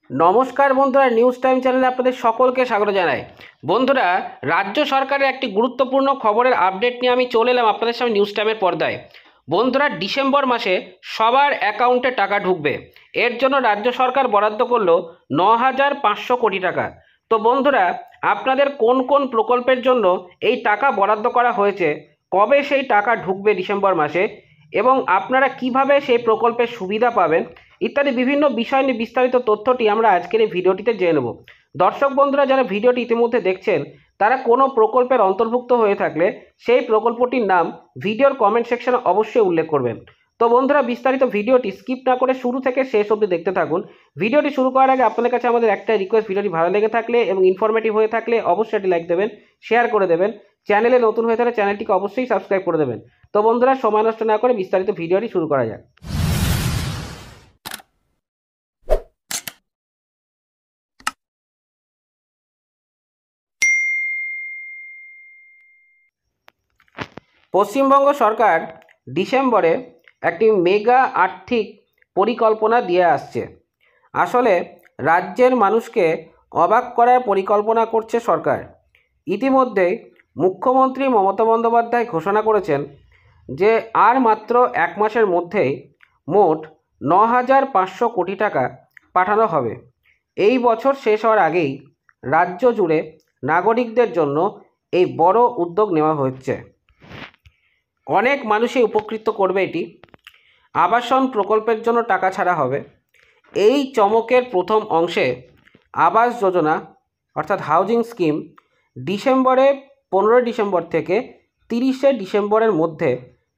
নমস্কার বন্ধুরা, news time চ্যানেলে আপনাদের সকলকে স্বাগত জানাই। বন্ধুরা, রাজ্য সরকারের একটি গুরুত্বপূর্ণ খবরের আপডেট নিয়ে আমি চলে এলাম আপনাদের সামনে নিউজ টাইমের পর্দায়। বন্ধুরা, ডিসেম্বর মাসে সবার অ্যাকাউন্টে টাকা ঢুকবে। এর জন্য রাজ্য সরকার বরাদ্দ করলো ৯,৫০০ কোটি টাকা। তো বন্ধুরা, আপনাদের কোন কোন প্রকল্পের জন্য এই টাকা বরাদ্দ করা হয়েছে, কবে সেই টাকা ঢুকবে ডিসেম্বর মাসে, এবং আপনারা কিভাবে সেই প্রকল্পের সুবিধা পাবেন ইত্যাদি বিভিন্ন বিষয় নিয়ে বিস্তারিত তথ্যটি আমরা আজকের এই ভিডিওটিতে জেনে নেব। দর্শক বন্ধুরা, যারা ভিডিওটি ইতিমধ্যে দেখছেন তারা কোনো প্রকল্পের অন্তর্ভুক্ত হয়ে থাকলে সেই প্রকল্পটির নাম ভিডিওর কমেন্ট সেকশনে অবশ্যই উল্লেখ করবেন। তো বন্ধুরা, বিস্তারিত ভিডিওটি স্কিপ না করে শুরু থেকে শেষ অবধি দেখতে থাকুন। ভিডিওটি শুরু করার আগে আপনাদের কাছে আমাদের একটাই রিকোয়েস্ট, ভিডিওটি ভালো লেগে থাকলে এবং ইনফরমেটিভ হয়ে থাকলে অবশ্যই একটি লাইক দেবেন, শেয়ার করে দেবেন। চ্যানেলে নতুন হয়ে থাকলে চ্যানেলটিকে অবশ্যই সাবস্ক্রাইব করে দেবেন। তো বন্ধুরা, সময় নষ্ট না করে বিস্তারিত ভিডিওটি শুরু করা যাক। পশ্চিমবঙ্গ সরকার ডিসেম্বরে একটি মেগা আর্থিক পরিকল্পনা দিয়ে আসছে। আসলে রাজ্যের মানুষকে অবাক করার পরিকল্পনা করছে সরকার। ইতিমধ্যেই মুখ্যমন্ত্রী মমতা বন্দ্যোপাধ্যায় ঘোষণা করেছেন যে আর মাত্র এক মাসের মধ্যেই মোট ৯,৫০০ কোটি টাকা পাঠানো হবে। এই বছর শেষ হওয়ার আগেই রাজ্য জুড়ে নাগরিকদের জন্য এই বড় উদ্যোগ নেওয়া হচ্ছে। অনেক মানুষই উপকৃত করবে এটি। আবাসন প্রকল্পের জন্য টাকা ছাড়া হবে। এই চমকের প্রথম অংশে আবাস যোজনা অর্থাৎ হাউজিং স্কিম ডিসেম্বরে 15 ডিসেম্বর থেকে 30শে ডিসেম্বরের মধ্যে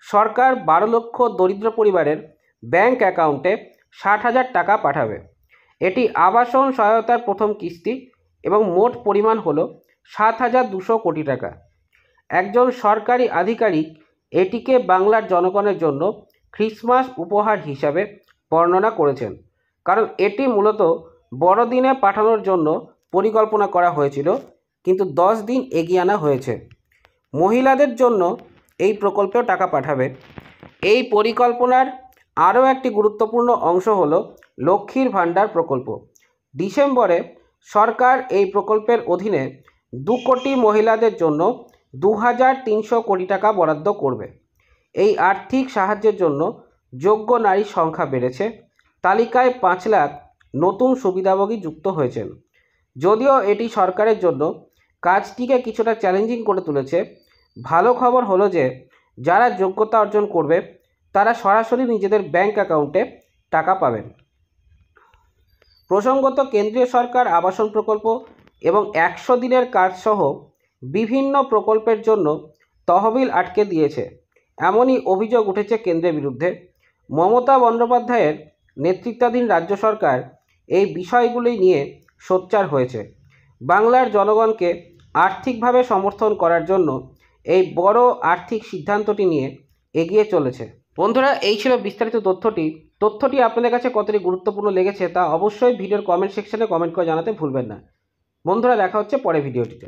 সরকার 12 লক্ষ দরিদ্র পরিবারের ব্যাংক অ্যাকাউন্টে 60,000 টাকা পাঠাবে। এটি আবাসন সহায়তার প্রথম কিস্তি এবং মোট পরিমাণ হলো 7,200 কোটি টাকা। একজন সরকারি আধিকারিক এটিকে বাংলার জনগণের জন্য ক্রিসমাস উপহার হিসাবে বর্ণনা করেছেন, কারণ এটি মূলত বড়দিনে পাঠানোর জন্য পরিকল্পনা করা হয়েছিল, কিন্তু 10 দিন এগিয়ে আনা হয়েছে। মহিলাদের জন্য এই প্রকল্পেও টাকা পাঠাবে। এই পরিকল্পনার আরও একটি গুরুত্বপূর্ণ অংশ হল লক্ষ্মীর ভাণ্ডার প্রকল্প। ডিসেম্বরে সরকার এই প্রকল্পের অধীনে 2 কোটি মহিলাদের জন্য 2,300 কোটি টাকা বরাদ্দ করবে। এই আর্থিক সাহায্যের জন্য যোগ্য নারীর সংখ্যা বেড়েছে। তালিকায় 5 লাখ নতুন সুবিধাভোগী যুক্ত হয়েছেন। যদিও এটি সরকারের জন্য কাজটিকে কিছুটা চ্যালেঞ্জিং করে তুলেছে, ভালো খবর হলো যে যারা যোগ্যতা অর্জন করবে তারা সরাসরি নিজেদের ব্যাংক অ্যাকাউন্টে টাকা পাবেন। প্রসঙ্গত, কেন্দ্রীয় সরকার আবাসন প্রকল্প এবং 100 দিনের কাজসহ বিভিন্ন প্রকল্পের জন্য তহবিল আটকে দিয়েছে, এমনই অভিযোগ উঠেছে কেন্দ্রের বিরুদ্ধে। মমতা বন্দ্যোপাধ্যায়ের নেতৃত্বাধীন রাজ্য সরকার এই বিষয়গুলি নিয়ে সোচ্চার হয়েছে। বাংলার জনগণকে আর্থিকভাবে সমর্থন করার জন্য এই বড় আর্থিক সিদ্ধান্তটি নিয়ে এগিয়ে চলেছে। বন্ধুরা, এই ছিল বিস্তারিত তথ্যটি আপনাদের কাছে কতটি গুরুত্বপূর্ণ লেগেছে তা অবশ্যই ভিডিওর কমেন্ট সেকশনে কমেন্ট করে জানাতে ভুলবেন না। বন্ধুরা, দেখা হচ্ছে পরে ভিডিওটিতে।